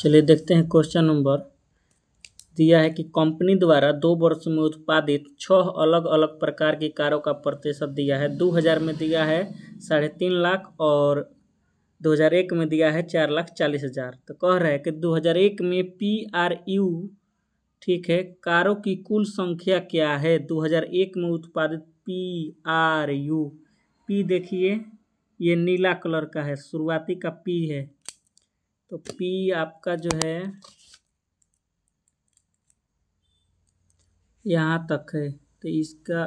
चलिए देखते हैं क्वेश्चन नंबर दिया है कि कंपनी द्वारा 2 वर्ष में उत्पादित 6 अलग अलग प्रकार की कारों का प्रतिशत दिया है। 2000 में दिया है 3.5 लाख और 2001 में दिया है 4,40,000। तो कह रहा है कि 2001 में PRU, ठीक है, कारों की कुल संख्या क्या है। 2001 में उत्पादित PRU, P देखिए ये नीला कलर का है, शुरुआती का P है, तो P आपका जो है यहाँ तक है, तो इसका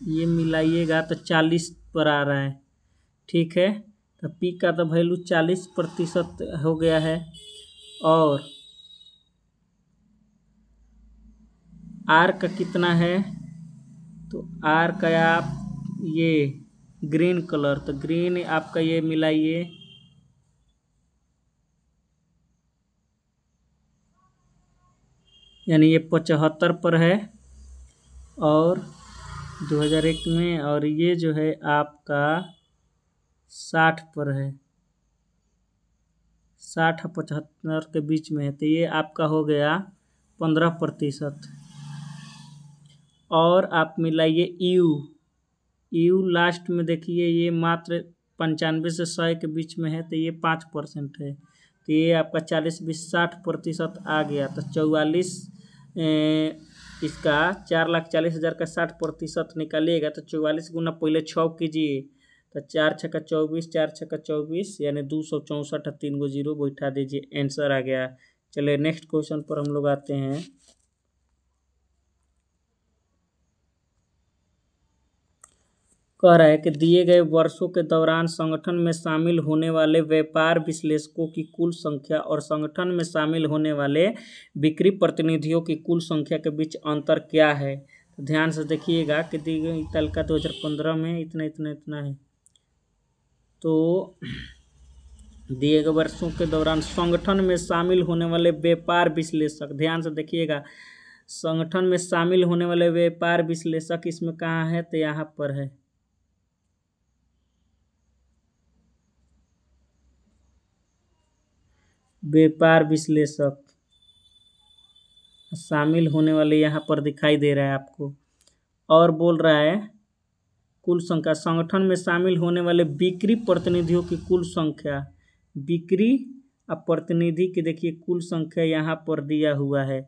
ये मिलाइएगा तो 40 पर आ रहा है, ठीक है। तो P का तो वैल्यू 40% हो गया है। और R का कितना है, तो R का आप ये ग्रीन कलर, तो ग्रीन आपका ये मिलाइए, यानी ये 75 पर है और 2001 में, और ये जो है आपका 60 पर है, 60 और 75 के बीच में है, तो ये आपका हो गया 15%। और आप मिलाइए यू लास्ट में देखिए ये मात्र 95 से 100 के बीच में है, तो ये 5% है, तो ये आपका 40 20 60% आ गया। तो 44 इसका 4,40,000 का 60% निकालिएगा तो 44 गुना पहले 6 कीजिए, तो 4 छक्का 24, 4 छक्का 24 यानी 264, 3 गो जीरो बैठा दीजिए, आंसर आ गया। चलिए नेक्स्ट क्वेश्चन पर हम लोग आते हैं। कह रहा है कि दिए गए वर्षों के दौरान संगठन में शामिल होने वाले व्यापार विश्लेषकों की कुल संख्या और संगठन में शामिल होने वाले बिक्री प्रतिनिधियों की कुल संख्या के बीच अंतर क्या है। तो ध्यान से देखिएगा कि दी गई तालिका 2015 में इतना इतना इतना है। तो दिए गए वर्षों के दौरान संगठन में शामिल होने वाले व्यापार विश्लेषक, ध्यान से देखिएगा, संगठन में शामिल होने वाले व्यापार विश्लेषक इसमें कहाँ है, तो यहाँ पर है। व्यापार विश्लेषक शामिल होने वाले यहाँ पर दिखाई दे रहा है आपको। और बोल रहा है कुल संख्या, संगठन में शामिल होने वाले बिक्री प्रतिनिधियों की कुल संख्या, बिक्री और प्रतिनिधि की देखिए कुल संख्या यहाँ पर दिया हुआ है,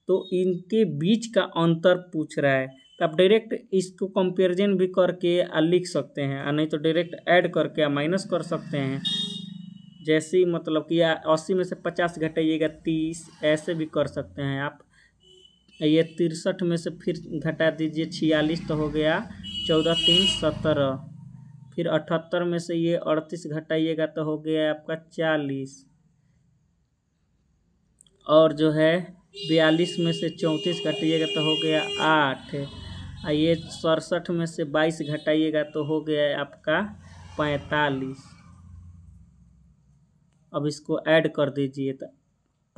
तो इनके बीच का अंतर पूछ रहा है। तो आप डायरेक्ट इसको कंपैरिजन भी करके लिख सकते हैं, और नहीं तो डायरेक्ट ऐड करके माइनस कर सकते हैं। जैसे ही मतलब कि 80 में से 50 घटाइएगा 30, ऐसे भी कर सकते हैं आप। ये 63 में से फिर घटा दीजिए 46, तो हो गया 14 3 17। फिर 78 में से ये 38 घटाइएगा तो हो गया आपका 40। और जो है 42 में से 34 घटाइएगा तो हो गया 8। ये 67 में से 22 घटाइएगा तो हो गया आपका 45। अब इसको ऐड कर दीजिए तो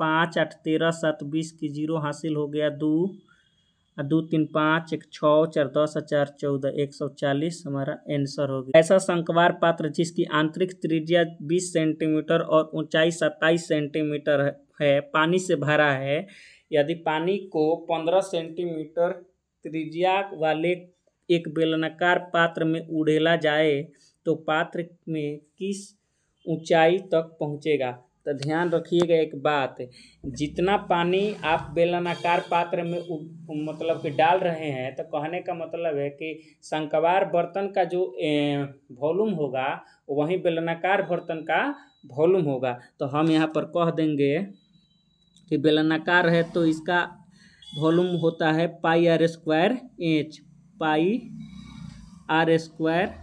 5 8 13 7 20 की जीरो हासिल हो गया 2 2 3 5 1 6 4 10 4 14 140 हमारा आंसर हो गया। ऐसा शंक्वार पात्र जिसकी आंतरिक त्रिज्या 20 सेंटीमीटर और ऊंचाई 27 सेंटीमीटर है पानी से भरा है। यदि पानी को 15 सेंटीमीटर त्रिज्या वाले एक बेलनाकार पात्र में उड़ेला जाए तो पात्र में किस ऊंचाई तक पहुंचेगा। तो ध्यान रखिएगा एक बात, जितना पानी आप बेलनाकार पात्र में मतलब कि डाल रहे हैं, तो कहने का मतलब है कि शंक्वार बर्तन का जो वॉल्यूम होगा वही बेलनाकार बर्तन का वॉल्यूम होगा। तो हम यहाँ पर कह देंगे कि बेलनाकार है तो इसका वॉल्यूम होता है pi r square h, pi r square.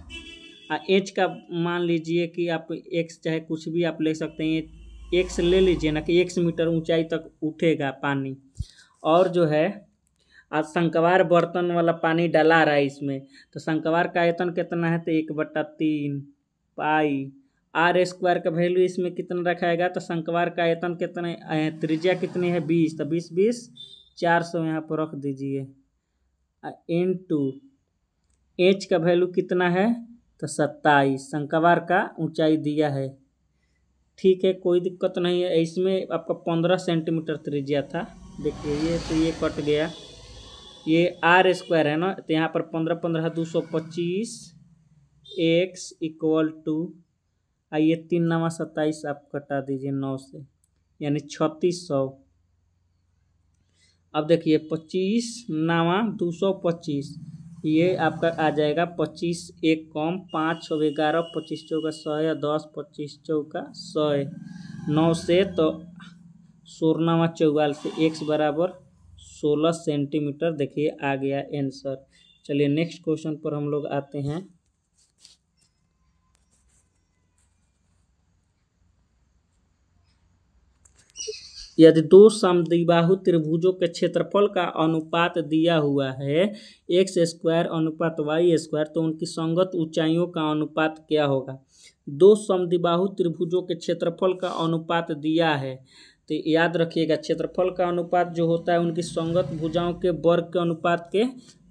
H का मान लीजिए कि आप एक्स चाहे कुछ भी आप ले सकते हैं, एक्स ले लीजिए ना कि 1 मीटर ऊंचाई तक उठेगा पानी। और जो है आज शंक्वार बर्तन वाला पानी डाला रहा है इसमें, तो शंक्वार का आयतन कितना है, तो 1/3 पाई आर स्क्वायर का वैल्यू इसमें कितना रखाएगा, तो शंक्वार का आयतन कितना, त्रिज्या कितनी है 20, तो 20 20 400 यहाँ पर रख दीजिए, इनटू एच का वैल्यू कितना है, तो 27 शंक्वार का ऊंचाई दिया है, ठीक है, कोई दिक्कत नहीं है। इसमें आपका 15 सेंटीमीटर त्रिज्या था। देखिए ये तो ये कट गया, ये आर स्क्वायर है ना, तो यहाँ पर 15 15 225 एक्स इक्वल टू, आइए 3 नवा 27 आप कटा दीजिए 9 से, यानी 3600। अब देखिए 25 नवा 225, ये आपका आ जाएगा 25 एक कम 5 छः 11 25 चौका 100 या 10 25 चौका 100 9 से तो 16 44 से एक्स बराबर 16 सेंटीमीटर। देखिए आ गया आंसर। चलिए नेक्स्ट क्वेश्चन पर हम लोग आते हैं। यदि दो समद्विबाहु त्रिभुजों के क्षेत्रफल का अनुपात दिया हुआ है एक्स स्क्वायर अनुपात वाई स्क्वायर, तो उनकी संगत ऊंचाइयों का अनुपात क्या होगा। दो समद्विबाहु त्रिभुजों के क्षेत्रफल का अनुपात दिया है, तो याद रखिएगा क्षेत्रफल का अनुपात जो होता है उनकी संगत भुजाओं के वर्ग के अनुपात के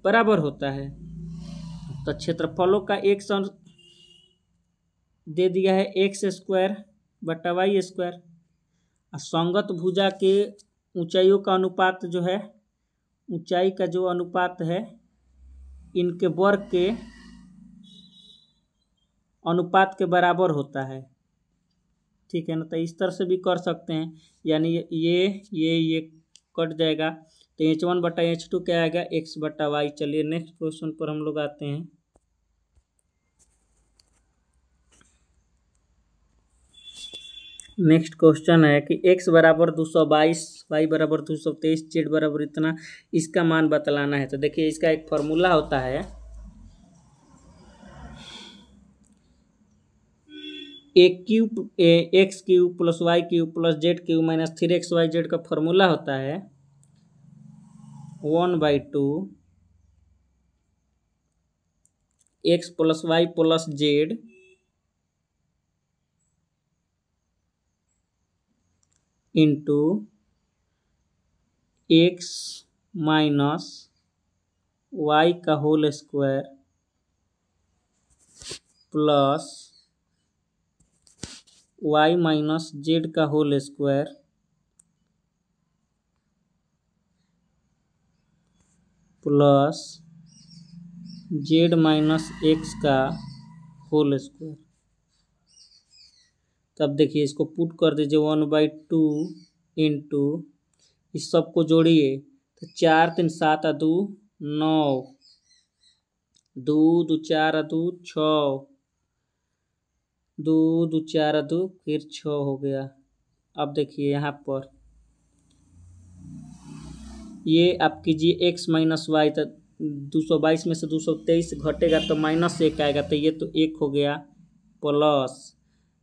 बराबर होता है। तो क्षेत्रफलों का एक सम दे दिया है एक्स स्क्वायर बटा वाई स्क्वायर, संगत भुजा के ऊंचाइयों का अनुपात जो है, ऊंचाई का जो अनुपात है इनके वर्ग के अनुपात के बराबर होता है। ठीक है ना, तो इस तरह से भी कर सकते हैं, यानी ये कट जाएगा, तो H1 बटा H2 क्या आएगा एक्स बटा वाई। चलिए नेक्स्ट क्वेश्चन पर हम लोग आते हैं। नेक्स्ट क्वेश्चन है कि x बराबर 222, y बराबर 223, z बराबर इतना, इसका मान बतलाना है। तो देखिए इसका एक फॉर्मूला होता है, x cube plus y cube plus z cube minus 3xyz का फॉर्मूला होता है 1/2 x plus y plus z into x minus y का whole square plus y minus z का whole square plus z minus x का whole square. तब देखिए इसको put कर दीजिए 1/2 इंटू, इस सब को जोड़िए तो 4 3 7 2 9, 2 2 4 2 6, 2 2 4 2 फिर 6 हो गया। अब देखिए यहाँ पर ये आप कीजिए एक्स माइनस वाई, तो 222 में से 223 घटेगा तो -1 आएगा, तो ये तो 1 हो गया, प्लस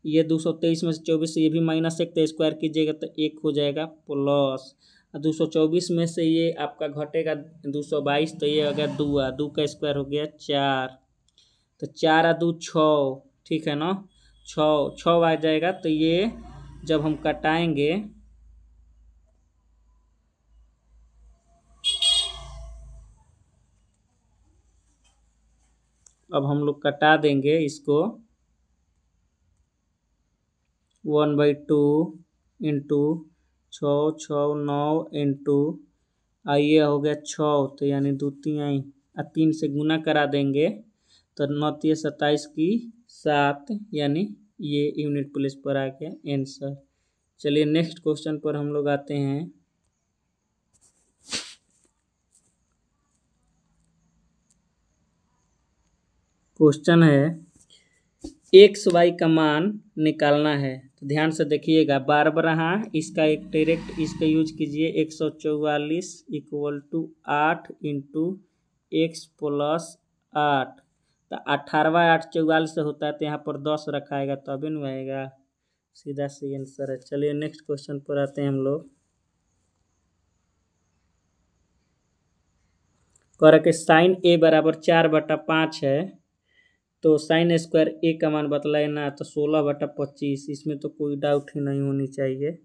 ये 223 में से 24 से ये भी -1, तो स्क्वायर कीजिएगा तो 1 हो जाएगा, प्लस 224 में से ये आपका घटेगा 222, तो ये हो गया 2 का स्क्वायर हो गया 4, तो 4 2 6, ठीक है ना, 6 आ जाएगा। तो ये जब हम कटाएंगे अब हम लोग कटा देंगे इसको 1/2 इंटू 6 6 9 इंटू आइए हो गया 6, तो यानी 2 3 से गुना करा देंगे तो 9 27 की 7, यानी ये यूनिट प्लेस पर आ गया आंसर। चलिए नेक्स्ट क्वेश्चन पर हम लोग आते हैं। क्वेश्चन है एक्स वाई का मान निकालना है, तो ध्यान से देखिएगा बार बार। हाँ, इसका एक डायरेक्ट इसका यूज कीजिए 144 equal to 8 into x plus 8, तो 18 8 44 से होता है, तो यहाँ पर 10 रखाएगा तभी नहीं आएगा, सीधा सी आंसर है। चलिए नेक्स्ट क्वेश्चन पर आते हैं हम लोग। कह रहा कि साइन ए बराबर 4/5 है, तो साइन स्क्वायर ए का मान बतलाए ना, तो 16/25, इसमें तो कोई डाउट ही नहीं होनी चाहिए।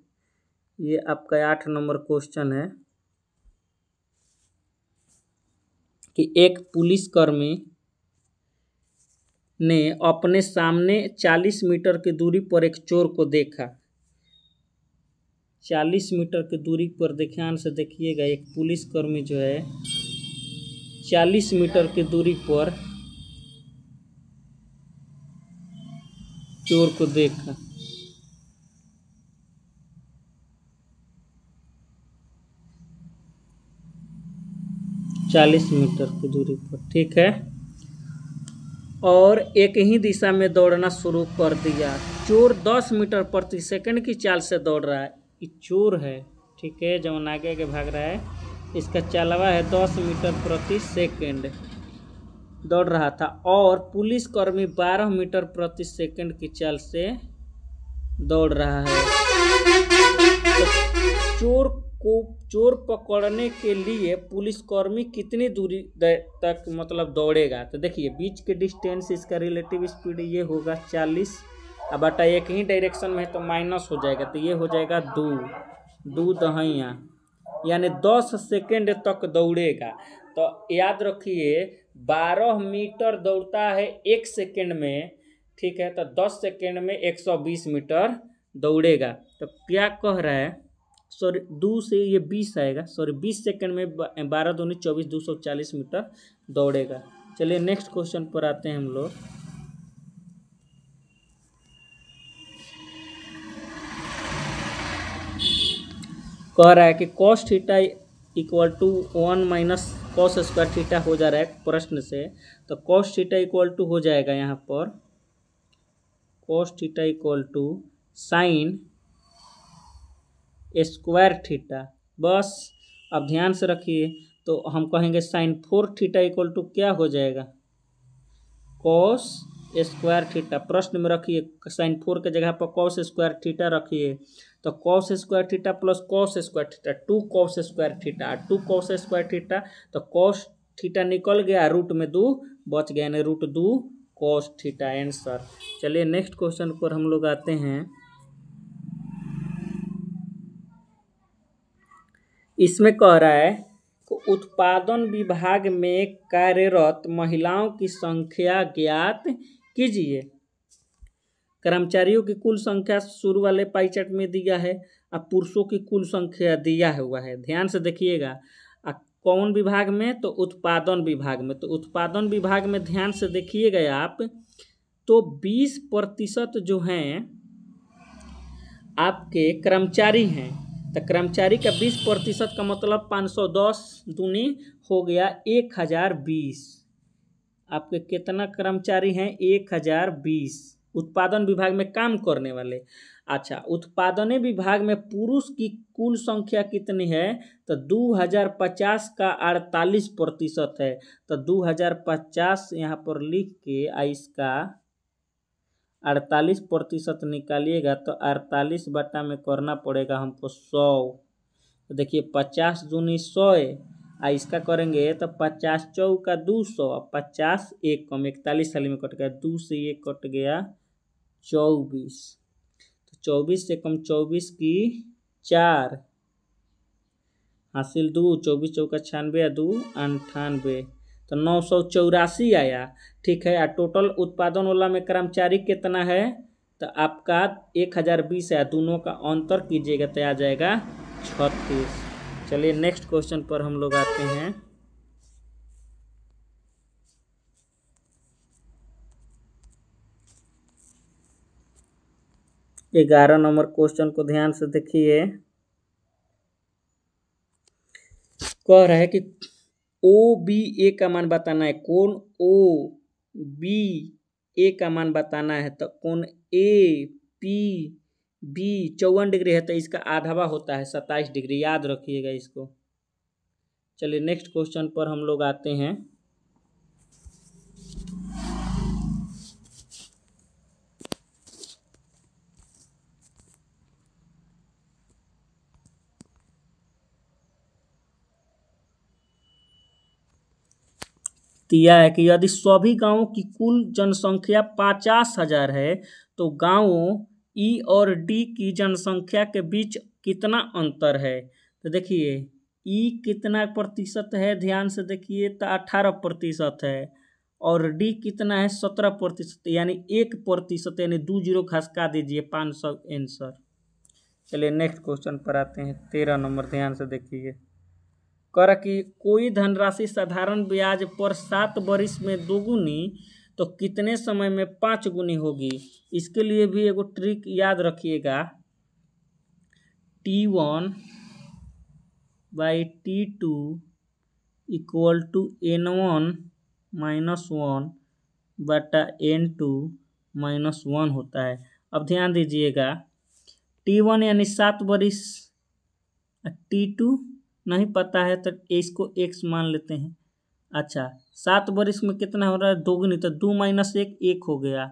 ये आपका 8 नंबर क्वेश्चन है कि एक पुलिसकर्मी ने अपने सामने 40 मीटर की दूरी पर एक चोर को देखा। 40 मीटर की दूरी पर ध्यान से देखिएगा, एक पुलिसकर्मी जो है 40 मीटर की दूरी पर चोर को देखा। चालीस मीटर की दूरी पर, ठीक है, और एक ही दिशा में दौड़ना शुरू कर दिया। चोर 10 मीटर प्रति सेकंड की चाल से दौड़ रहा है। ये चोर है, ठीक है, जब आगे आगे भाग रहा है, इसका चलवा है 10 मीटर प्रति सेकंड दौड़ रहा था, और पुलिसकर्मी 12 मीटर प्रति सेकंड की चाल से दौड़ रहा है। तो चोर पकड़ने के लिए पुलिसकर्मी कितनी दूरी तक मतलब दौड़ेगा? तो देखिए बीच के डिस्टेंस, इसका रिलेटिव स्पीड ये होगा 40, अब बटा एक ही डायरेक्शन में है तो माइनस हो जाएगा, तो ये हो जाएगा 2 दहिया, यानी 10 सेकेंड तक दौड़ेगा। तो याद रखिए 12 मीटर दौड़ता है 1 सेकेंड में, ठीक है, तो 10 सेकेंड में 120 मीटर दौड़ेगा। तो क्या कह रहा है, सॉरी 2 से ये 20 आएगा, सॉरी 20 सेकेंड में 12 दूनी 24, 240 मीटर दौड़ेगा। चलिए नेक्स्ट क्वेश्चन पर आते हैं हम लोग। कह रहा है कि cos theta equal to 1 minus cos square theta हो जा रहा है प्रश्न से। तो cos थीटा इक्वल टू हो जाएगा यहाँ पर cos theta equal to sine square theta. बस अब ध्यान से रखिए, तो हम कहेंगे साइन 4 थीटा इक्वल टू क्या हो जाएगा, कॉस स्क्वायर थीटा। प्रश्न में रखिए साइन 4 के जगह पर कॉस स्क्वायर थीटा रखिए, तो cos square theta plus cos square theta 2 cos square theta 2 cos square theta, तो कॉस थीटा निकल गया, रूट में 2 बच गया, यानी √2 कॉस थीटा आंसर। चलिए नेक्स्ट क्वेश्चन पर हम लोग आते हैं। इसमें कह रहा है कि उत्पादन विभाग में कार्यरत महिलाओं की संख्या ज्ञात कीजिए। कर्मचारियों की कुल संख्या शुरू वाले पाई चार्ट में दिया है, अब पुरुषों की कुल संख्या दिया हुआ है। ध्यान से देखिएगा, कौन विभाग में, तो उत्पादन विभाग में। तो उत्पादन विभाग में ध्यान से देखिएगा आप, तो 20% जो हैं आपके कर्मचारी हैं, तो कर्मचारी का 20% का मतलब 510 दूनी हो गया 1020। आपके कितना कर्मचारी हैं, 1020 उत्पादन विभाग में काम करने वाले। अच्छा, उत्पादन विभाग में पुरुष की कुल संख्या कितनी है, तो 2050 का 48% है। तो 2050 यहाँ पर लिख के इसका 48% निकालिएगा, तो 48 बटा में करना पड़ेगा हमको 100। तो देखिए 50 दूनी 100 इसका करेंगे तो 50 चौका 200, 50 एक कम 41 साल में कट गया, 2 से 1 कट गया 24, तो 24 से कम 24 की 4 हासिल 2, 24 चौका 96 2 98, तो 984 आया, ठीक है। टोटल उत्पादन वाला में कर्मचारी कितना है, तो आपका 1020 है, दोनों का अंतर कीजिएगा तो आ जाएगा 36। चलिए नेक्स्ट क्वेश्चन पर हम लोग आते हैं। ये 11 नंबर क्वेश्चन को ध्यान से देखिए। कह रहा है कि OBA का मान बताना है, कोण OBA का मान बताना है। तो कोण APB 54 डिग्री है, तो इसका आधा होता है 27 डिग्री, याद रखिएगा इसको। चलिए नेक्स्ट क्वेश्चन पर हम लोग आते हैं। दिया है कि यदि सभी गांवों की कुल जनसंख्या 50,000 है, तो गांवों E और D की जनसंख्या के बीच कितना अंतर है। तो देखिए E कितना प्रतिशत है, ध्यान से देखिए, तो 18% है, और डी कितना है 17%, यानी 1%, यानी 2 जीरो खसका दीजिए 500 आंसर। चलिए नेक्स्ट क्वेश्चन पर आते हैं। 13 नंबर, ध्यान से देखिए। कर कि कोई धनराशि साधारण ब्याज पर 7 वर्ष में दोगुनी तो कितने समय में 5 गुनी होगी। इसके लिए भी एगो ट्रिक याद रखिएगा। T1 by T2 equal to N1 minus 1 बटा N2 माइनस 1 होता है। अब ध्यान दीजिएगा, T1 यानी 7 वर्ष, T2 नहीं पता है तो इसको x मान लेते हैं। अच्छा, 7 वर्ष में कितना हो रहा है, दोगुनी, तो 2 माइनस 1 1 हो गया।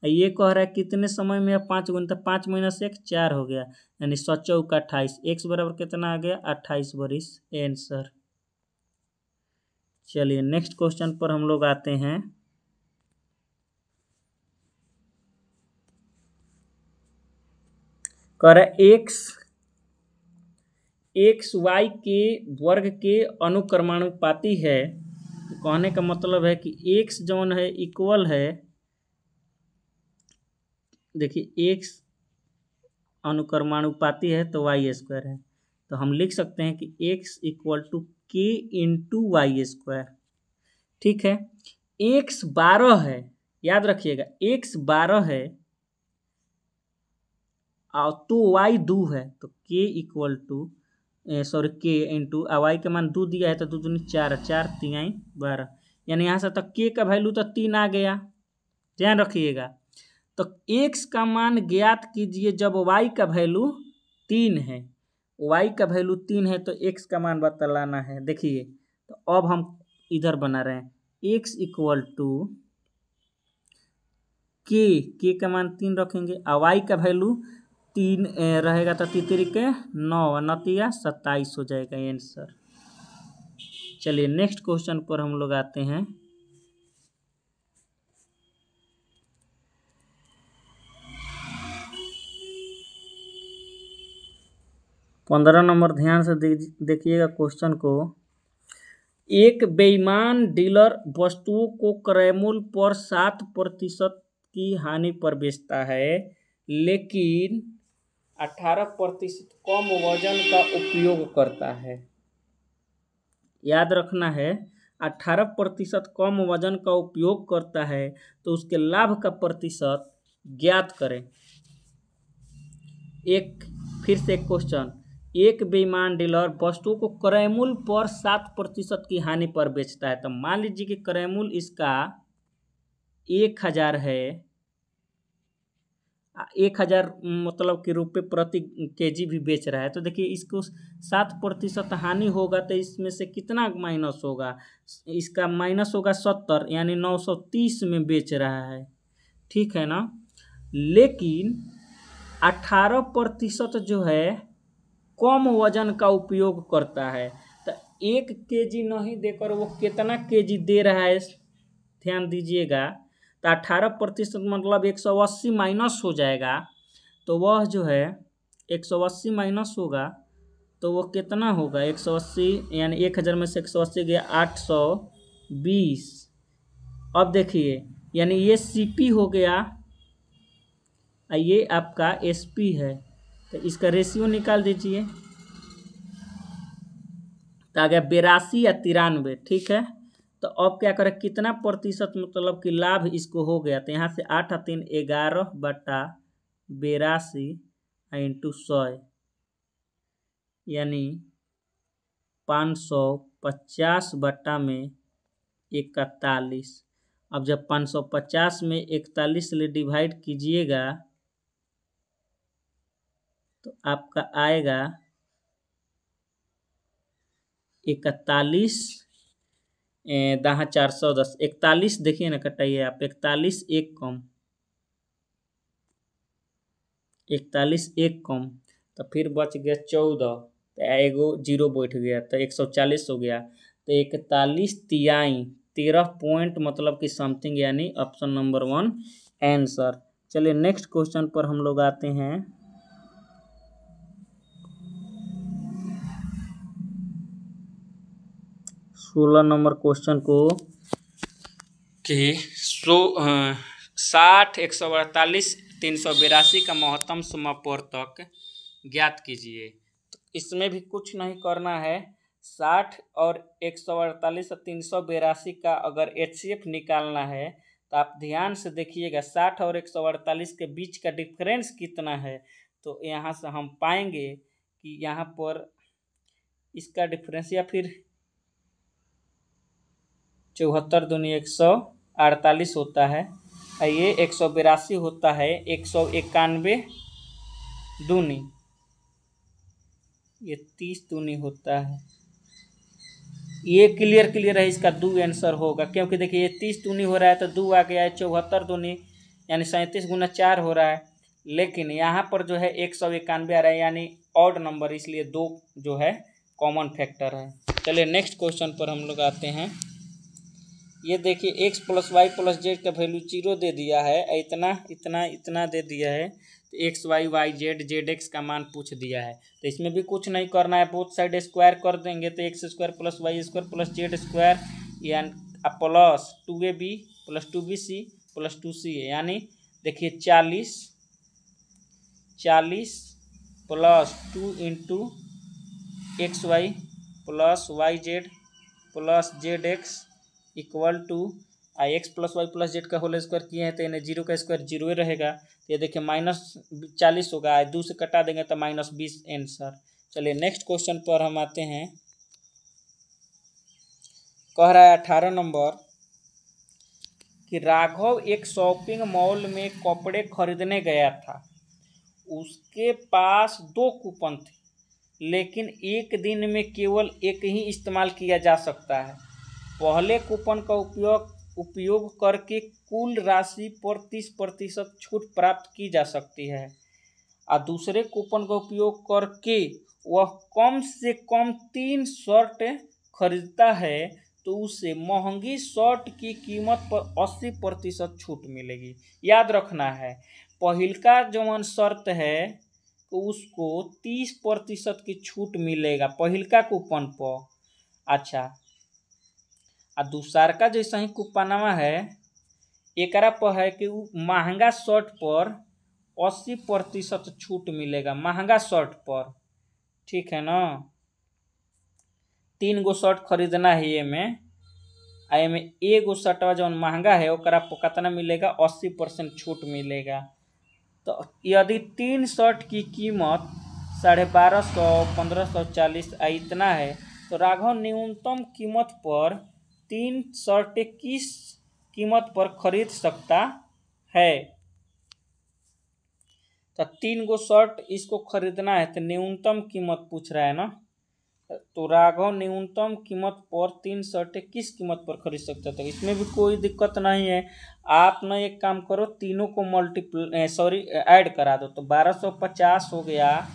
ये कह रहा है कितने समय में 5 गुनी, तो 5 माइनस 1 4 हो गया, यानी 7 चौका 28। x बराबर कितना आ गया 28 वर्ष आंसर। चलिए नेक्स्ट क्वेश्चन पर हम लोग आते हैं। कर x y के वर्ग के अनुक्रमानुपाती है। तो कहने का मतलब है कि x जौन है इक्वल है, देखिए x अनुक्रमानुपाती है तो y स्क्वायर है, तो हम लिख सकते हैं कि x equal to k into y square. ठीक है, x 12 है, याद रखिएगा x 12 है और तो y 2 है, तो k equal to k into y का मान 2 दिया है तो 2 दूनी 4, 4 3 12, यानी यहाँ से तक k का वैल्यू तो 3 आ गया। ध्यान रखिएगा, तो x का मान ज्ञात कीजिए जब y का वैल्यू 3 है। y का वैल्यू 3 है तो x का मान बतलाना है। देखिए, तो अब हम इधर बना रहे हैं x इक्वल टू k का मान 3 रखेंगे और y का वैल्यू 3 रहेगा तो 3 के 9 9 27 हो जाएगा आंसर। चलिए नेक्स्ट क्वेश्चन पर हम लोग आते हैं। 15 नंबर, ध्यान से देखिएगा क्वेश्चन को। एक बेईमान डीलर वस्तुओं को क्रय मूल्य पर 7% की हानि पर बेचता है, लेकिन 18% कम वजन का उपयोग करता है। याद रखना है, 18% कम वजन का उपयोग करता है, तो उसके लाभ का प्रतिशत ज्ञात करें। फिर से क्वेश्चन, एक बेईमान डीलर वस्तुओं को क्रय मूल्य पर 7% की हानि पर बेचता है। तो मान लीजिए कि क्रय मूल्य इसका 1000 है, 1000 मतलब कि रुपये प्रति केजी भी बेच रहा है। तो देखिए इसको 7% हानि होगा तो इसमें से कितना माइनस होगा, इसका माइनस होगा 70, यानी 930 में बेच रहा है। ठीक है ना, लेकिन 18% जो है कम वजन का उपयोग करता है। तो 1 केजी नहीं देकर वो कितना केजी दे रहा है, ध्यान दीजिएगा। तो 18% मतलब 180 माइनस हो जाएगा, तो वह जो है 180 माइनस होगा तो वो कितना होगा 180, यानी 1000 में से 180 गया 820। अब देखिए, यानी ये CP हो गया, ये आपका SP है, तो इसका रेशियो निकाल दीजिए, तो आ गया 82 या 93। ठीक है, तो अब क्या करें, कितना प्रतिशत मतलब कि लाभ इसको हो गया, तो यहाँ से 8 और 3 11 बटा 82 इंटू 100, यानी 550 बटा में 41। अब जब 550 में 41 से डिवाइड कीजिएगा तो आपका आएगा 41, 410, 41 देखिए ना, कटाइए आप, 41 एक कम, 41 एक कम, तो फिर बच गया 14, तो एगो जीरो बैठ गया तो 140 हो गया, तो 41 तिहाई 13 पॉइंट मतलब कि समथिंग, यानी ऑप्शन नंबर 1 आंसर। चलिए नेक्स्ट क्वेश्चन पर हम लोग आते हैं। 16 नंबर क्वेश्चन को कि 60, 148, 382 का महत्तम समवर्तक ज्ञात कीजिए। तो इसमें भी कुछ नहीं करना है। 60 और 148 और 382 का अगर HCF निकालना है तो आप ध्यान से देखिएगा 60 और 148 के बीच का डिफरेंस कितना है। तो यहाँ से हम पाएंगे कि यहाँ पर इसका डिफरेंस या फिर 74 दूनी 148 होता है, ये 182 होता है, 191 दूनी ये 30 दूनी होता है। ये क्लियर है, इसका 2 आंसर होगा, क्योंकि देखिए ये 30 दूनी हो रहा है तो 2 आ गया है, 74 दूनी यानी 37 गुना 4 हो रहा है, लेकिन यहाँ पर जो है 191 आ रहा है यानी ऑड नंबर, इसलिए 2 जो है कॉमन फैक्टर है। चलिए नेक्स्ट क्वेश्चन पर हम लोग आते हैं। ये देखिए x + y + z का वैल्यू 0 दे दिया है, इतना दे दिया है, तो x y y z z x का मान पूछ दिया है। तो इसमें भी कुछ नहीं करना है, बोथ साइड स्क्वायर कर देंगे तो x² + y² + z² यानी प्लस 2ab + 2bc + 2ca यानी देखिए 40 + 2 × xy + yz + zx equal to x + y + z का होल स्क्वायर किए हैं तो इन्हें 0 का स्क्वायर 0 ही रहेगा। तो ये देखिए -40 होगा, 2 से कटा देंगे तो -20 आंसर। चलिए नेक्स्ट क्वेश्चन पर हम आते हैं। कह रहा है 18 नंबर कि राघव एक शॉपिंग मॉल में कपड़े खरीदने गया था। उसके पास 2 कूपन थे, लेकिन एक दिन में केवल एक ही इस्तेमाल किया जा सकता है। पहले कूपन का उपयोग करके कुल राशि पर 30% छूट प्राप्त की जा सकती है, और दूसरे कूपन का उपयोग करके वह कम से कम 3 शर्ट खरीदता है तो उसे महंगी शर्ट की कीमत पर 80% छूट मिलेगी। याद रखना है, पहिलका जौन शर्त है तो उसको 30% की छूट मिलेगा पहिलका कूपन पर। अच्छा, आ दूसर का जैसा ही कूपनवा है एकरा पर है कि महंगा शर्ट पर 80% छूट मिलेगा, महंगा शर्ट पर, ठीक है ना। 3 गो शर्ट खरीदना है, ये में एगो शर्टवा जो महंगा है ओकरा पर कितना मिलेगा, 80% छूट मिलेगा। तो यदि 3 शर्ट की कीमत 1250, 1540 इतना है तो राघव न्यूनतम कीमत पर 3 शर्टें किस कीमत पर खरीद सकता है। तो 3 गो शर्ट इसको खरीदना है तो न्यूनतम कीमत पूछ रहा है ना। तो राघव न्यूनतम कीमत पर 3 शर्टें किस कीमत पर खरीद सकता था। इसमें भी कोई दिक्कत नहीं है, आप ना एक काम करो, तीनों को ऐड करा दो। तो 1250 हो गया,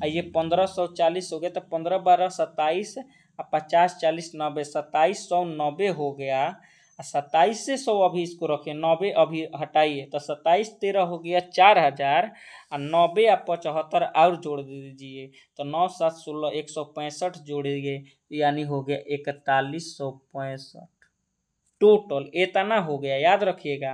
ये 1540 हो गया, तो 15 12 27 और 50 40 90, 2790 हो गया। 27 से 100 अभी इसको रखें, 90 अभी हटाइए, तो 27 13 हो गया 4000, और 90 और 75 और जोड़ दीजिए तो 9 7 16 165 जोड़िए यानी हो गया 4165 टोटल, इतना हो गया। याद रखिएगा।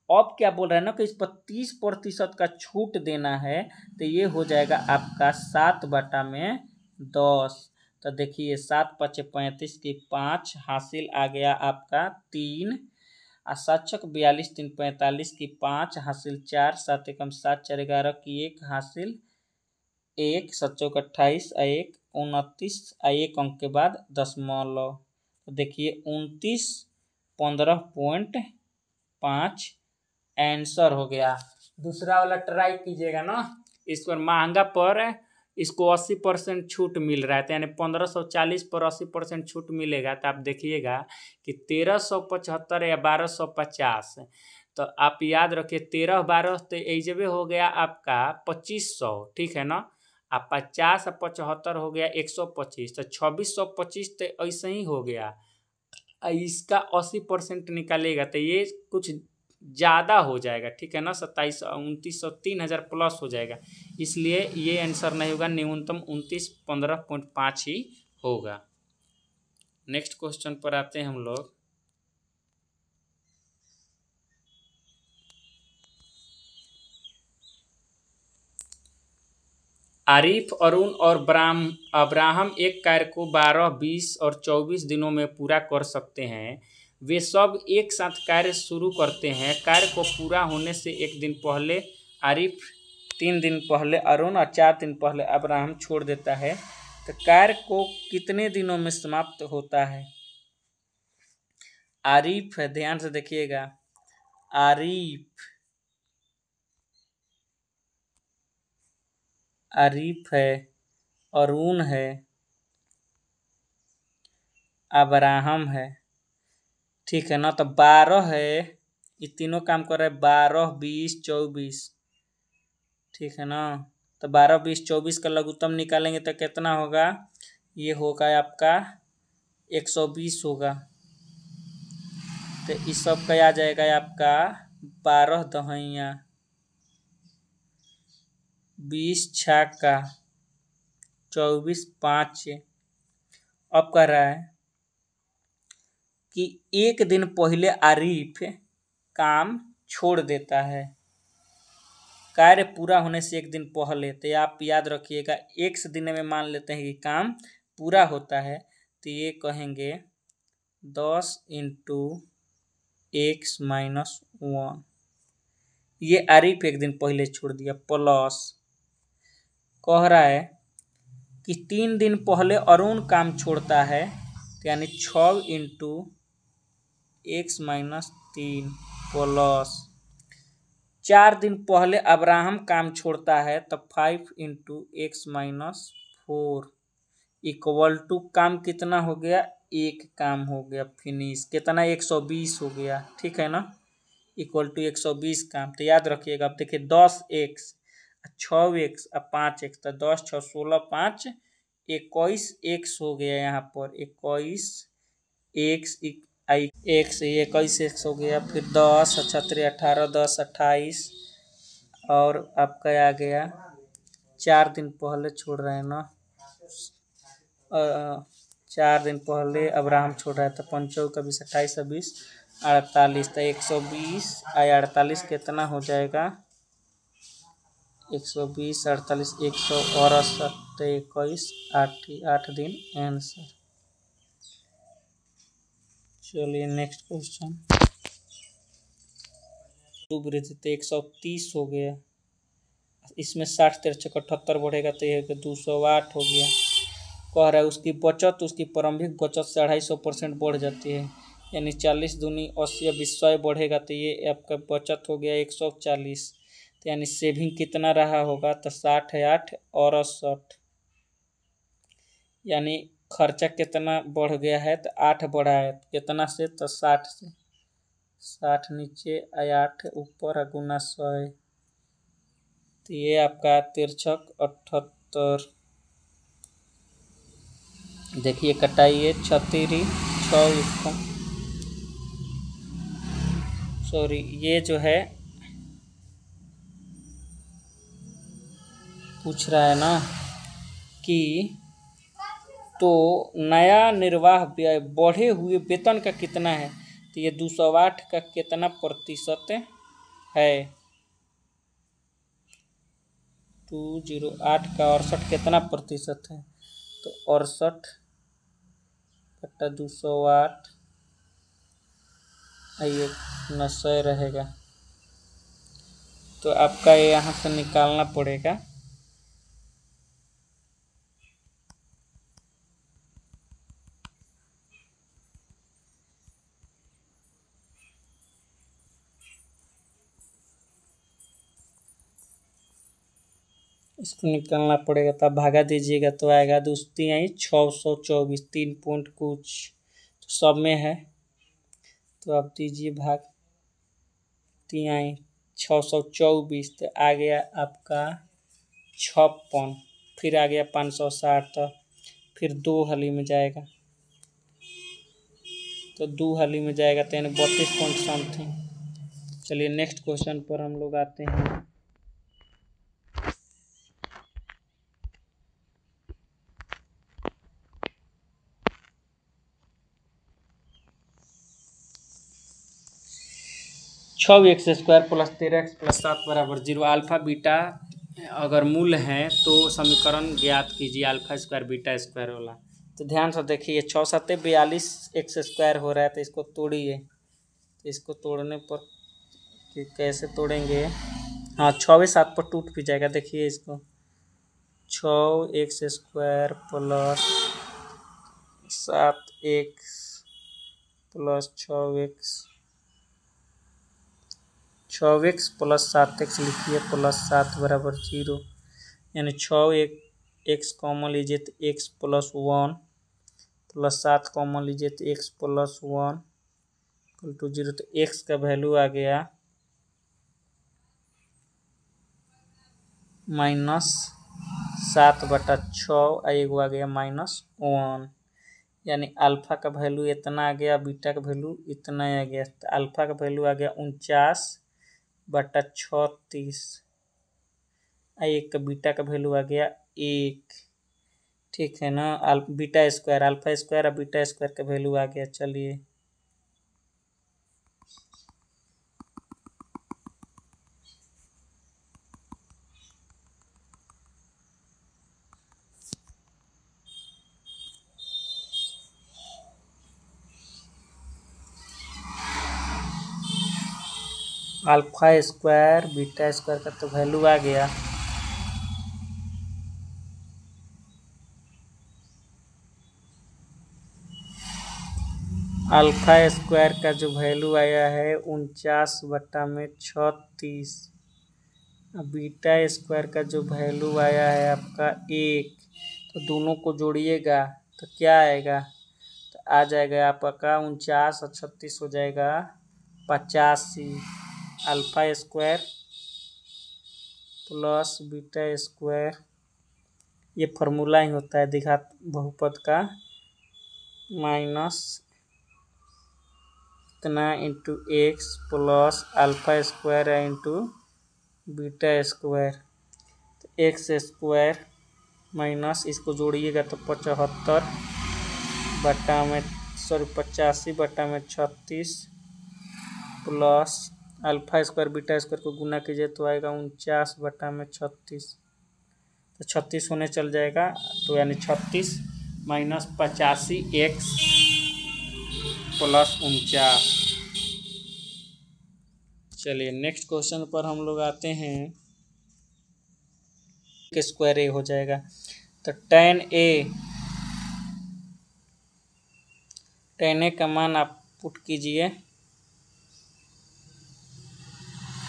अब क्या बोल रहे हैं ना कि इस पर 30% का छूट देना है, तो ये हो जाएगा आपका 7/10। तो देखिए 7 × 5 = 35 की 5 हासिल आ गया आपका 3, और 7 × 6 = 42, 3 × 45 की 5 हासिल 4, 7 × 7 = 4, 11 की 1 हासिल 1, 7 × 4 = 28, 1 29, 1 अंक के बाद दशमलव। तो देखिए 29 15.5 आंसर हो गया। दूसरा वाला ट्राई कीजिएगा ना, इस पर महंगा पर इसको 80% छूट मिल रहा है, तो यानी 1540 पर 80% छूट मिलेगा। तो आप देखिएगा कि 1375 या 1250। तो आप याद रखिए 13 12 तो एजबे हो गया आपका 2500, ठीक है ना। आप 50 और 75 हो गया 125, तो 2625 तो ऐसे ही हो गया। इसका 80% निकालेगा तो ये कुछ ज़्यादा हो जाएगा, ठीक है ना। 27 2900 3000 प्लस हो जाएगा, इसलिए ये आंसर नहीं होगा, न्यूनतम 29 15.5 ही होगा। नेक्स्ट क्वेश्चन पर आते हैं हम लोग। आरिफ, अरुण और अब्राहम एक कार्य को 12, 20 और 24 दिनों में पूरा कर सकते हैं। वे सब एक साथ कार्य शुरू करते हैं। कार्य को पूरा होने से एक दिन पहले आरिफ, 3 दिन पहले अरुण और 4 दिन पहले अब्राहम छोड़ देता है। तो कार्य को कितने दिनों में समाप्त होता है? आरिफ है, ध्यान से देखिएगा, आरिफ है, अरुण है, अब्राहम है, ठीक है ना। तो 12 है, ये तीनों काम कर रहे हैं, 12, 20, 24, ठीक है ना। तो 12, 20, 24 का लघुत्तम निकालेंगे तो कितना होगा? ये होगा आपका 120 होगा। तो इस सब का आ जाएगा आपका 12 दहिया, 20 छक्का, 24 5। अब कह रहा है कि एक दिन पहले आरिफ काम छोड़ देता है। कार्य पूरा होने से एक दिन पहले, तो आप याद रखिएगा, एक दिन में मान लेते हैं कि काम पूरा होता है, तो ये कहेंगे 10 × x - 1। ये आरिफ एक दिन पहले छोड़ दिया, प्लस कह रहा है कि 3 दिन पहले अरुण काम छोड़ता है, तो यानी 6 × x - 3 प्लस 4 दिन पहले अब्राहम काम छोड़ता है, तो 5 × x - 4 इक्वल टू काम कितना हो गया? एक काम हो गया, फिनिश। कितना? 120 हो गया, ठीक है ना, इक्वल टू 120 काम। तो याद रखिएगा, अब देखिए 10x, 6x और 5x, तो 10, 6, 16, 5, 21x हो गया। यहाँ पर 21x, 21x हो गया। फिर 10, 36, 18, 10, 28 और आपका आ गया 4 दिन पहले छोड़ रहे हैं ना, 4 दिन पहले अब्राहम छोड़ रहा है, तो 5 का 20, 28, 20, 48। तो 120 और 48 कितना हो जाएगा? 120, 48, 168, तो 21, 8 दिन आंसर। चलिए नेक्स्ट क्वेश्चन। तो 130 हो गया, इसमें 60, 63, 78 बढ़ेगा तो ये 208 हो गया। कह रहा है उसकी बचत, उसकी प्रारंभिक बचत से 250% बढ़ जाती है, यानी 40 दूनी 80 या 100 बढ़ेगा, तो ये आपका बचत हो गया 140। तो यानी सेविंग कितना रहा होगा? तो 60 है 8 और 68, यानी खर्चा कितना बढ़ गया है? तो 8 बढ़ा है, कितना से? तो 60 से। 60 नीचे 8 ऊपर गुना 100, तो ये आपका 63, 78। देखिए कटाइए, 36, 6 सॉरी, ये जो है पूछ रहा है ना कि तो नया निर्वाह व्यय बढ़े हुए वेतन का कितना है? तो ये 208 का कितना प्रतिशत है? 208 का 68 कितना प्रतिशत है? तो 68 बटा 208, ये 90 रहेगा। तो आपका यहाँ से निकालना पड़ेगा, इसको निकालना पड़ेगा, तब भागा दीजिएगा तो आएगा 624, 3 पॉइंट कुछ तो सब में है, तो आप दीजिए भाग 3 624, तो आ गया आपका 56। फिर आ गया 560, तो फिर 2 हाली में जाएगा, तो 2 हाली में जाएगा, तो यानी 32 पॉइंट समथिंग। चलिए नेक्स्ट क्वेश्चन पर हम लोग आते हैं। छः x square plus 13x plus 7 बराबर 0, अल्फा बीटा अगर मूल हैं तो समीकरण ज्ञात कीजिए अल्फा स्क्वायर बीटा स्क्वायर वाला। तो ध्यान से देखिए 6 7 42 एक्स स्क्वायर हो रहा है, तो इसको तोड़िए। तो इसको तोड़ने पर कि कैसे तोड़ेंगे, हाँ 6 7 पर टूट भी जाएगा। देखिए इसको 6 x square plus 7 x plus 6 x plus 7 x लिखिए प्लस 7 बराबर 0, यानी 6 एक्स कॉमन लीजिए तो एक्स प्लस 1 प्लस 7 कॉमन लीजिए तो एक्स प्लस 1 इक्वल टू 0। तो एक्स का वैल्यू आ गया -7/6 और एक आ गया -1, यानी अल्फा का वैल्यू इतना आ गया, बीटा का वैल्यू इतना आ गया। तो अल्फा का वैल्यू आ गया 49/36 और एक का बीटा का वैल्यू आ गया 1। ठीक है ना, बीटा स्क्वायर अल्फा स्क्वायर और बीटा स्क्वायर का वैल्यू आ गया। चलिए अल्फा स्क्वायर बीटा स्क्वायर का तो वैल्यू आ गया। अल्फा स्क्वायर का जो वैल्यू आया है 49/36, बीटा स्क्वायर का जो वैल्यू आया है आपका 1। तो दोनों को जोड़िएगा तो क्या आएगा, तो आ जाएगा आपका 49 और 36 हो जाएगा 85। Alpha square plus beta square, ये फॉर्मूला ही होता है द्विघात बहुपद का, माइनस इतना into x plus alpha square into beta square. तो एक्स स्क्वायर माइनस इसको जोड़िएगा तो 85/36 plus alpha square beta square को गुना कीजिए तो आएगा 49/36। तो 36 होने चल जाएगा, तो यानी 36 माइनस 85 एक्स प्लस 49। चलिए नेक्स्ट क्वेश्चन पर हम लोग आते हैं। स्क्वायर ए हो जाएगा, तो tan ए का मान आप पुट कीजिए।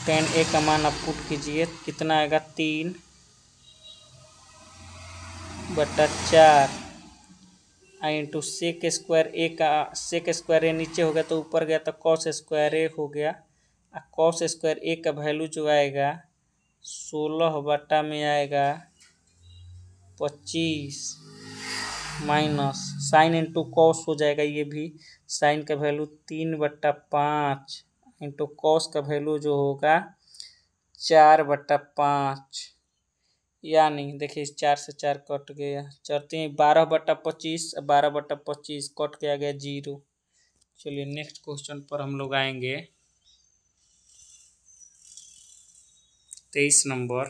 tan ए का मान आप पुट कीजिए, कितना आएगा 3/4 इंटू सेक स्क्वायर ए का, सेक स्क्वायर ए नीचे हो गया तो ऊपर गया तो कॉस स्क्वायर ए हो गया। कॉस स्क्वायर ए का वैल्यू जो आएगा 16 में आएगा 25 माइनस साइन इंटू कॉस हो जाएगा, ये भी साइन का वैल्यू 3/5 इंटू कॉस का वैल्यू जो होगा 4/5, यानी देखिए 4 से 4 कट गया, चलते हैं 12/25, 12/25 कट के आ गया 0। चलिए नेक्स्ट क्वेश्चन पर हम लोग आएंगे 23 नंबर।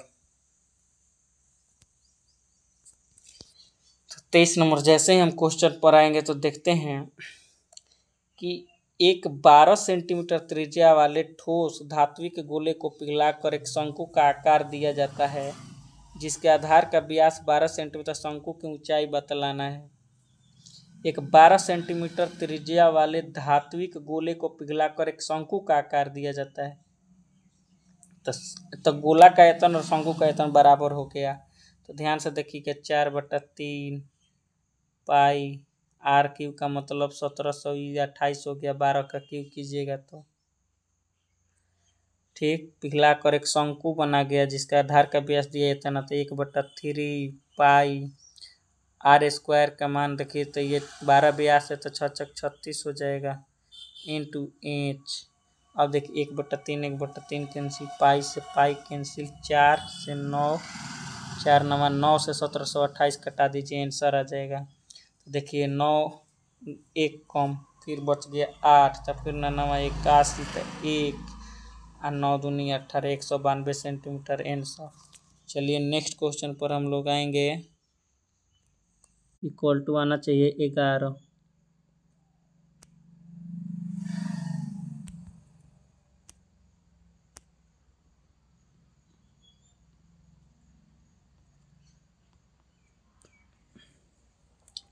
तो 23 नंबर जैसे ही हम क्वेश्चन पर आएंगे तो देखते हैं कि एक 12 सेंटीमीटर त्रिज्या वाले ठोस धात्विक गोले को पिघलाकर एक शंकु का आकार दिया जाता है, जिसके आधार का व्यास 12 सेंटीमीटर, शंकु की ऊंचाई बतलाना है। एक 12 सेंटीमीटर त्रिज्या वाले धात्विक गोले को पिघलाकर एक शंकु का आकार दिया जाता है। तो गोला का आयतन और शंकु का आयतन बराबर हो गया। तो ध्यान से देखिए 4/3 पाई आर क्यूब का मतलब 1700 या 28 हो गया, 12 का क्यूब कीजिएगा तो ठीक। पिघला कर एक शंकु बना गया जिसका आधार का व्यास दिया जाता ना, तो 1/3 पाई आर स्क्वायर का मान देखिए तो ये 12 व्यास है तो 6 6 36 हो जाएगा इंटू एच। अब देखिए 1/3 1/3 कैंसिल, पाई से पाई कैंसिल, 4 से 9, 4 9 9 से 1728 कटा दीजिए, आंसर आ जाएगा। तो देखिए 9 1 कम, फिर बच गया 8, तो फिर 9 9 81, तो 1 और 9 दूनी 18, 192 सेंटीमीटर आंसर। चलिए नेक्स्ट क्वेश्चन पर हम लोग आएंगे। इक्वल टू आना चाहिए 11।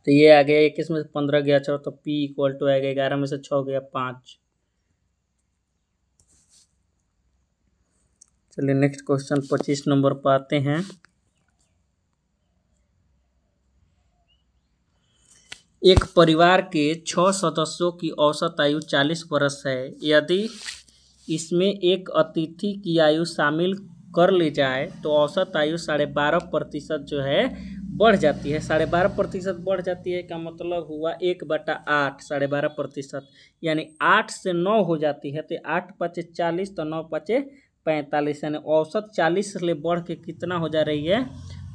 तो ये आ गया 21 में से 15 गया 4, तो P इक्वल टू आएगा 11 में से 6 गया 5। चलिए नेक्स्ट क्वेश्चन 25 नंबर पर आते हैं। एक परिवार के 6 सदस्यों की औसत आयु 40 वर्ष है। यदि इसमें एक अतिथि की आयु शामिल कर ली जाए तो औसत आयु 12.5% जो है बढ़ जाती है। 12.5% बढ़ जाती है का मतलब हुआ 1/8, 12.5%, यानी 8 से 9 हो जाती है। तो 8 × 5 = 40, तो 9 × 5 = 45, यानी औसत 40 से बढ़ के कितना हो जा रही है,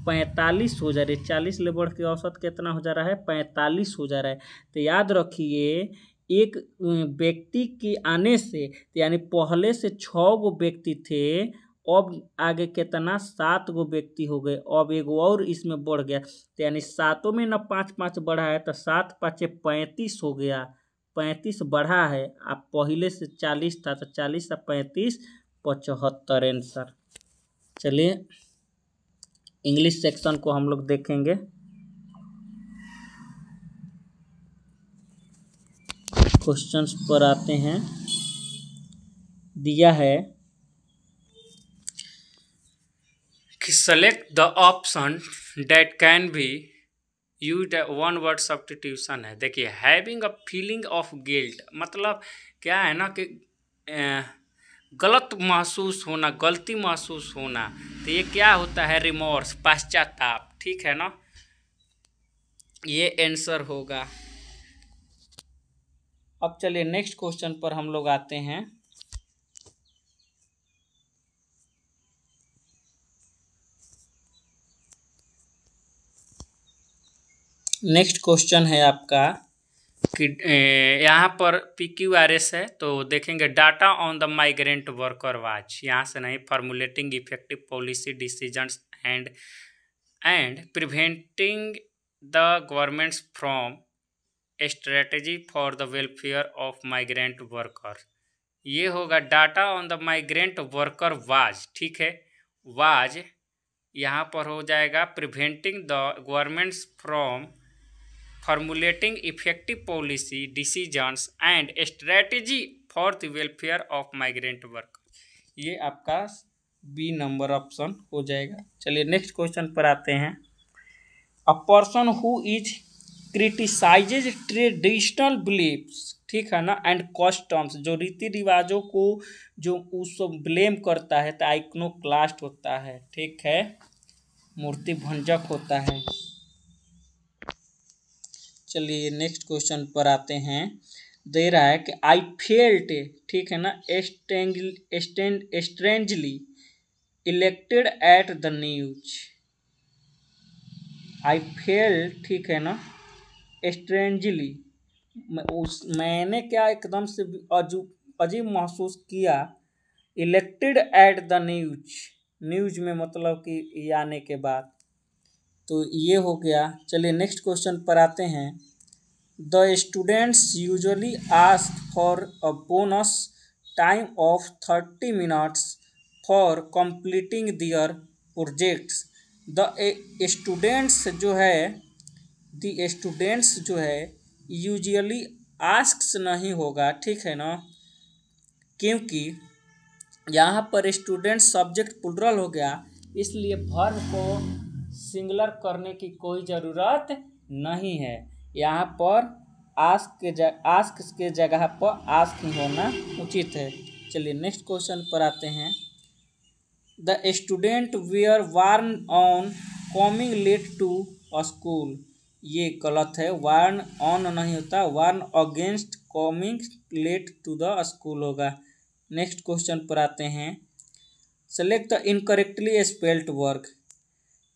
45 हो जा रही है। 40 ले बढ़ के औसत कितना हो जा रहा है, 45 हो जा रहा है। तो याद रखिए एक व्यक्ति के आने से, यानी पहले से 6 गो व्यक्ति थे, अब आगे कितना 7 गो व्यक्ति हो गए, अब एगो और इसमें बढ़ गया। तो यानी 7 में ना 5-5 बढ़ा है, तो 7 × 5 = 35 हो गया, 35 बढ़ा है। अब पहले से 40 था, तो 40 से 35 75 आंसर। चलिए इंग्लिश सेक्शन को हम लोग देखेंगे। क्वेश्चंस पर आते हैं। दिया है कि select the option that can be used, one word substitution है। देखिए having a feeling of guilt, मतलब क्या है ना कि गलत महसूस होना, गलती महसूस होना। तो ये क्या होता है, रिमोर्स, पश्चाताप, ठीक है ना, ये आंसर होगा। अब चलिए नेक्स्ट क्वेश्चन पर हम लोग आते हैं। नेक्स्ट क्वेश्चन है आपका कि यहाँ पर PQRS है, तो देखेंगे data on the migrant worker watch, यहाँ से नहीं, formulating effective policy decisions and preventing the governments from strategy for the welfare of migrant worker. ये होगा data on the migrant worker was, ठीक है, वाज यहाँ पर हो जाएगा preventing the governments from formulating effective policy decisions and strategy for the welfare of migrant worker. ये आपका बी नंबर ऑप्शन हो जाएगा। चलिए नेक्स्ट क्वेश्चन पर आते हैं। A person who is criticises traditional beliefs, ठीक है ना, एंड कस्टम्स, जो रीति रिवाजों को जो उसको ब्लेम करता है, तो आइकनोक्लास्ट होता है, ठीक है, मूर्ति भंजक होता है। चलिए नेक्स्ट क्वेश्चन पर आते हैं। दे रहा है कि आई फेल्ट, ठीक है ना, strangely elected at the news. I felt, ठीक है ना, स्ट्रेंजली, मैंने क्या एकदम से अजीब महसूस किया, elected at the news, news में मतलब कि ये आने के बाद, तो ये हो गया। चलिए नेक्स्ट क्वेश्चन पर आते हैं। The students usually ask for a bonus time of 30 minutes for completing their projects. The students जो है यूजुअली आस्क्स नहीं होगा, ठीक है ना, क्योंकि यहाँ पर स्टूडेंट सब्जेक्ट प्लुरल हो गया, इसलिए वर्ब को सिंगुलर करने की कोई ज़रूरत नहीं है। यहाँ पर आस्क के जगह पर आस्क ही होना उचित है। चलिए नेक्स्ट क्वेश्चन पर आते हैं। The student were warn on coming late to school, ये गलत है, वार्न ऑन नहीं होता, warn against coming late to the school होगा। नेक्स्ट क्वेश्चन पर आते हैं। Select the incorrectly spelled word,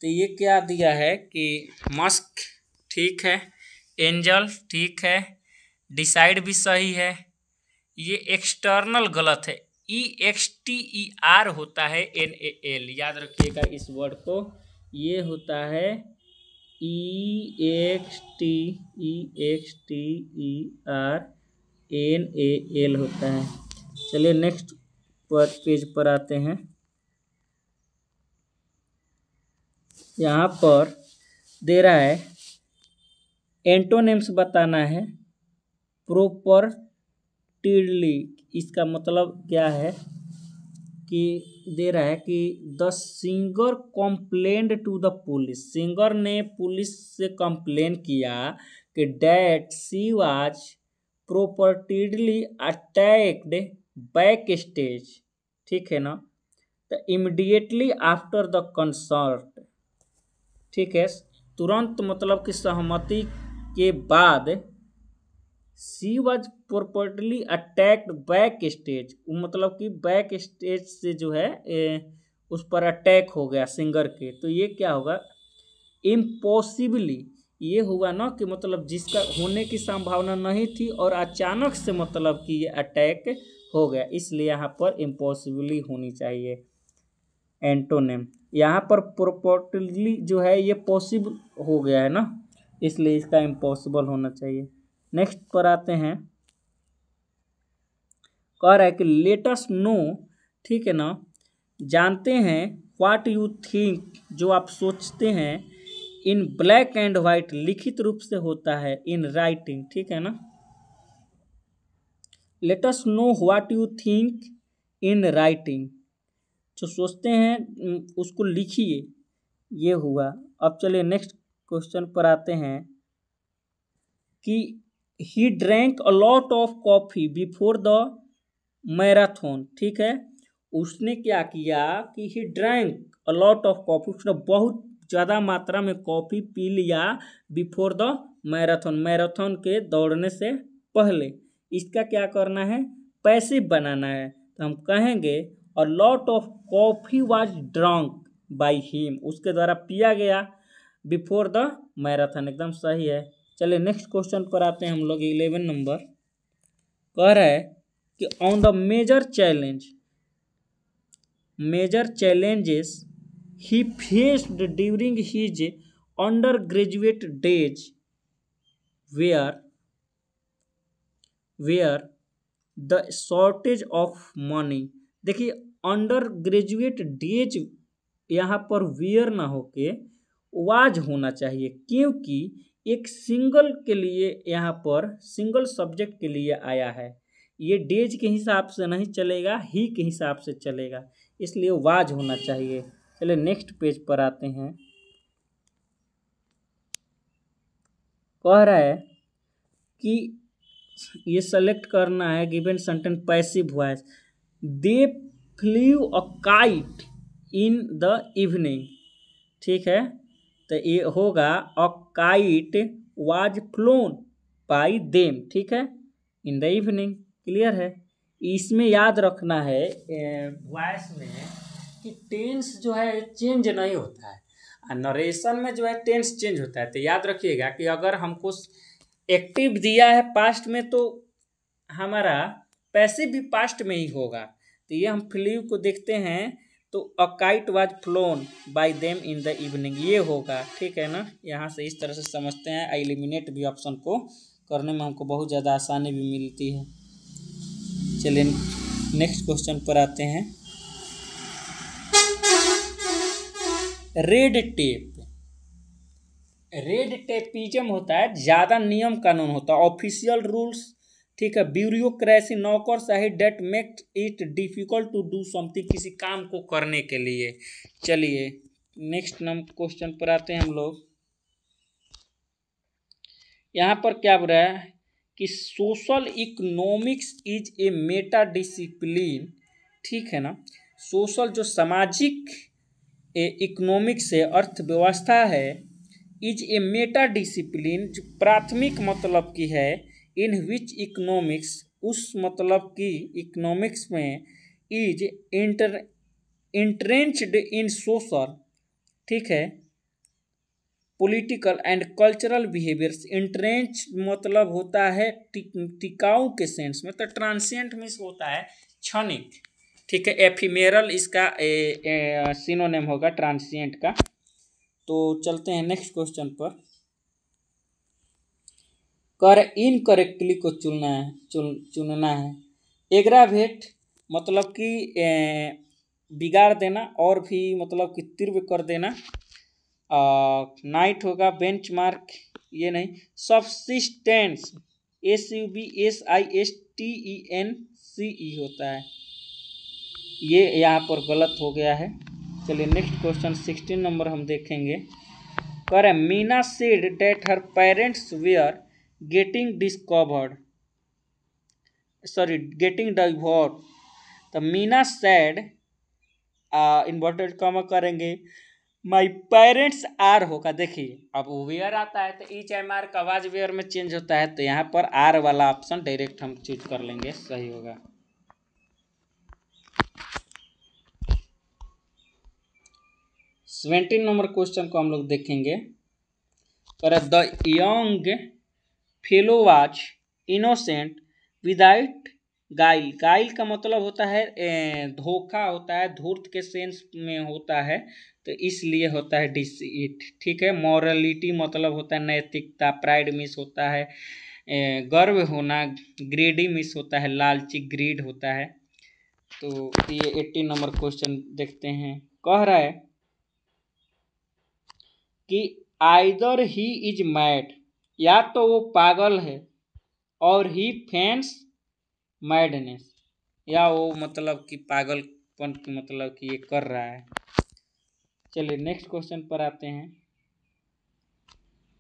तो ये क्या दिया है कि मस्क, ठीक है, एंजल, ठीक है, डिसाइड भी सही है, ये एक्सटर्नल गलत है, EXTER होता है NAL, याद रखिएगा इस वर्ड को, ये होता है EXTERNAL होता है। चलिए नेक्स्ट पेज पर आते हैं। यहाँ पर दे रहा है एंटोनिम्स बताना है। प्रॉपर्टीली इसका मतलब क्या है कि दे रहा है कि the singer complained to the police, singer ने पुलिस से कंप्लेन किया कि that she was properly attacked back stage, ठीक है ना, तो इमीडिएटली आफ्टर द कंसर्ट, ठीक है, तुरंत मतलब कि सहमति के बाद, she was properly attacked back stage, मतलब कि बैक स्टेज से जो है उस पर अटैक हो गया सिंगर के, तो ये क्या होगा, इम्पॉसिबली, ये हुआ ना कि मतलब जिसका होने की संभावना नहीं थी और अचानक से मतलब कि ये अटैक हो गया, इसलिए यहाँ पर इम्पॉसिबली होनी चाहिए एंटोनिम। यहाँ पर प्रॉपर्ली जो है ये पॉसिबल हो गया है ना, इसलिए इसका इम्पॉसिबल होना चाहिए। नेक्स्ट पर आते हैं, कह रहा है कि लेट अस नो, ठीक है ना, जानते हैं, व्हाट यू थिंक, जो आप सोचते हैं, इन ब्लैक एंड व्हाइट, लिखित रूप से होता है, इन राइटिंग, ठीक है ना, let us know what you think in writing, जो सोचते हैं उसको लिखिए, ये हुआ। अब चलिए नेक्स्ट क्वेश्चन पर आते हैं कि he drank a lot of coffee before the marathon, ठीक है, उसने क्या किया कि he drank a lot of coffee, उसने बहुत ज़्यादा मात्रा में कॉफ़ी पी लिया बिफोर द मैराथन, मैराथन के दौड़ने से पहले। इसका क्या करना है, पैसिव बनाना है, तो हम कहेंगे a lot of coffee was drunk by him, उसके द्वारा पिया गया बिफोर द मैराथन, एकदम सही है। चलिए नेक्स्ट क्वेश्चन पर आते हैं हम लोग, 11 नंबर, कह रहा है कि on the major challenges he faced during his undergraduate days were the shortage of money. देखिए अंडर ग्रेजुएट डेज यहाँ पर वेयर ना होके वाज होना चाहिए, क्योंकि एक सिंगल के लिए यहाँ पर सिंगल सब्जेक्ट के लिए आया है, ये डेज के हिसाब से नहीं चलेगा, ही के हिसाब से चलेगा, इसलिए वाज होना चाहिए। चलिए नेक्स्ट पेज पर आते हैं, कह रहा है कि ये सेलेक्ट करना है given sentence passive voice, they flu a kite in the evening, ठीक है, तो ये होगा a kite was phloem bye them, ठीक है, इन द इवनिंग, क्लियर है। इसमें याद रखना है वॉइस में कि टेंस जो है चेंज नहीं होता है, नरेशन में जो है टेंस चेंज होता है, तो याद रखिएगा कि अगर हमको एक्टिव दिया है पास्ट में तो हमारा पैसिव भी पास्ट में ही होगा, तो ये हम फ्लू को देखते हैं तो a kite was phloem bye them in the evening, ये होगा, ठीक है ना, यहाँ से इस तरह से समझते हैं, एलिमिनेट भी ऑप्शन को करने में हमको बहुत ज़्यादा आसानी भी मिलती है। चलिए नेक्स्ट क्वेश्चन पर आते हैं, रेड टेपिज्म होता है, ज़्यादा नियम कानून होता है, ऑफिशियल रूल्स, ठीक है, ब्यूरोक्रेसी, नौकरशाही, that makes it difficult to do something, किसी काम को करने के लिए। चलिए नेक्स्ट क्वेश्चन पर आते हैं हम लोग, यहाँ पर क्या बोल रहा है कि social economics is a Meta discipline, ठीक है ना, सोशल जो सामाजिक इकोनॉमिक्स है, अर्थव्यवस्था है, इज ए मेटा डिसिप्लिन जो प्राथमिक मतलब की है, इन विच इकोनॉमिक्स, उस मतलब की इकोनॉमिक्स में, इज इंट्रेंच्ड इन सोशल, ठीक है, political and cultural behaviours, entrench मतलब होता है टिकाऊ के सेंस में, तो ट्रांसिएंट मीन्स होता है क्षणिक, ठीक है, एफिमेरल इसका सिनोनिम होगा ट्रांसिएंट का। तो चलते हैं नेक्स्ट क्वेश्चन पर। कर इनकरेक्टली को चुनना है। एग्रावेट मतलब कि बिगाड़ देना और भी मतलब कि तीव्र कर देना। नाइट होगा। बेंचमार्क ये नहीं। सब्सिस्टेंस SUBSISTENCE होता है, ये यहाँ पर गलत हो गया है। चलिए नेक्स्ट क्वेश्चन 16 नंबर हम देखेंगे। कर Meena said that her parents were getting divorce. तो मीना सेड इन्वर्टेड कॉमा करेंगे माई पेरेंट्स आर होगा। देखिए अब वेयर आता है तो ईच एम आर का आवाज वेयर में चेंज होता है, तो यहाँ पर आर वाला ऑप्शन डायरेक्ट हम चूज कर लेंगे, सही होगा। सेवेंटीन नंबर क्वेश्चन को हम लोग देखेंगे। The young fellow was innocent without गाइल। गाइल का मतलब होता है धोखा होता है, धूर्त के सेंस में होता है, तो इसलिए होता है डिसीट। ठीक है। मॉरलिटी मतलब होता है नैतिकता। प्राइड मिस होता है गर्व होना। ग्रेडी मिस होता है लालची, ग्रीड होता है। तो ये 18 नंबर क्वेश्चन देखते हैं। कह रहा है कि आइदर ही इज मैड, या तो वो पागल है, और ही फेंस मैडनेस, या वो मतलब कि पागलपन की मतलब कि ये कर रहा है। चलिए नेक्स्ट क्वेश्चन पर आते हैं।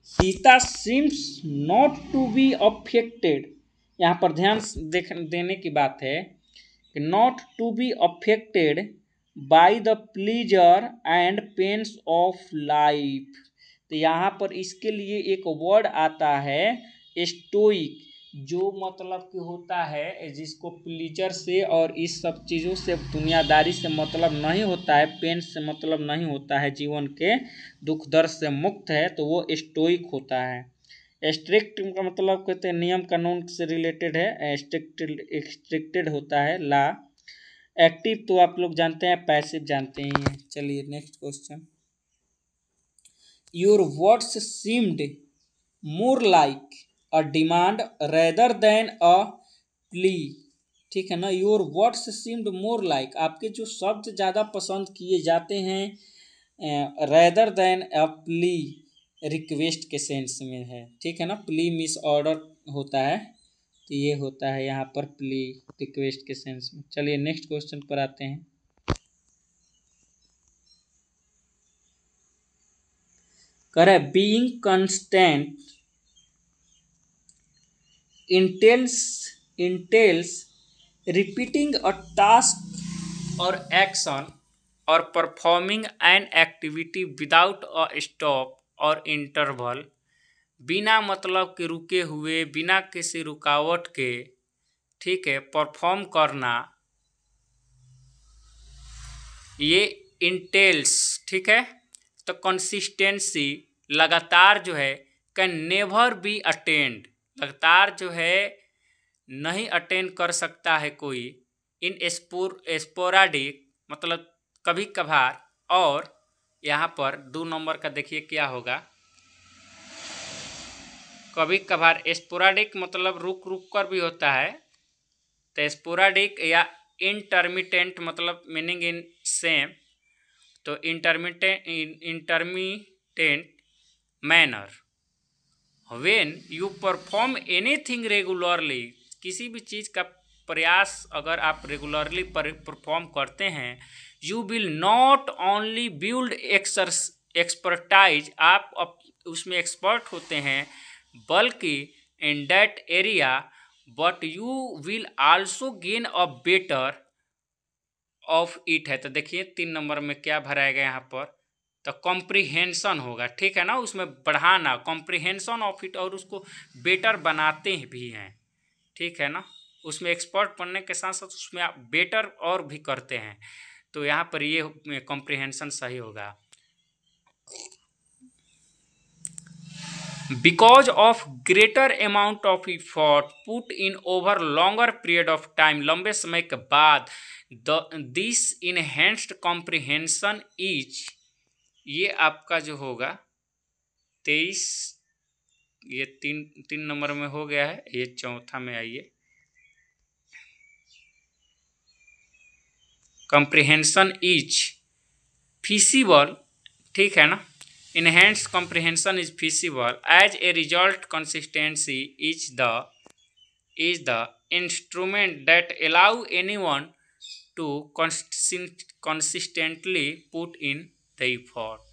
Sita seems not to be affected. यहाँ पर ध्यान देने की बात है कि not to be affected by the pleasure and pains of life. तो यहाँ पर इसके लिए एक वर्ड आता है स्टोइक, जो मतलब कि होता है जिसको प्लीजर से और इस सब चीज़ों से, दुनियादारी से मतलब नहीं होता है, पेन से मतलब नहीं होता है, जीवन के दुख दर्द से मुक्त है, तो वो स्टोइक होता है। स्ट्रिक्ट का मतलब कहते हैं नियम कानून से रिलेटेड है। स्ट्रिक्टेड होता है लॉ। एक्टिव तो आप लोग जानते हैं, पैसिव जानते ही हैं। चलिए next question. Your words seemed more like a demand rather than a plea. ठीक है ना। Your words seemed more like, आपके जो शब्द ज़्यादा पसंद किए जाते हैं रेदर देन अ प्ली, रिक्वेस्ट के सेंस में है। ठीक है ना। प्ली मिस ऑर्डर होता है, तो ये होता है यहाँ पर प्ली, रिक्वेस्ट के सेंस में। चलिए नेक्स्ट क्वेश्चन पर आते हैं। करे being constant entails repeating a task or action or performing an activity without a stop or interval। बिना मतलब के रुके हुए, बिना किसी रुकावट के, ठीक है, परफॉर्म करना, ये इंटेल्स। ठीक है। तो कंसिस्टेंसी लगातार जो है, कैन नेवर बी अटेंड, लगातार जो है नहीं अटेंड कर सकता है कोई। इन स्पोराडिक मतलब कभी कभार। और यहाँ पर 2 नंबर का देखिए क्या होगा। कभी कभार स्पोराडिक मतलब रुक रुक कर भी होता है, तो स्पोराडिक या इंटरमिटेंट मतलब मीनिंग इन सेम, तो intermittent manner. When you perform anything regularly, किसी भी चीज़ का प्रयास अगर आप रेगुलरली परफॉर्म करते हैं, you will not only build expertise, आप उसमें एक्सपर्ट होते हैं, बल्कि in that area, but you will also gain a better of it है। तो देखिए 3 नंबर में क्या भराएगा यहाँ पर, तो कॉम्प्रिहेंशन होगा। ठीक है ना। उसमें बढ़ाना, कॉम्प्रिहेंशन ऑफ इट, और उसको बेटर बनाते भी हैं। ठीक है ना। उसमें एक्सपर्ट बनने के साथ साथ उसमें आप बेटर और भी करते हैं, तो यहाँ पर ये कॉम्प्रिहेंशन सही होगा। because of greater amount of effort put in over longer period of time, लंबे समय के बाद this enhanced comprehension is, ये आपका जो होगा 23, ये तीन नंबर में हो गया है, ये चौथा में आइए, comprehension is feasible, ठीक है ना, enhanced comprehension is feasible as a result consistency is the instrument that allow anyone to consistently put in the effort.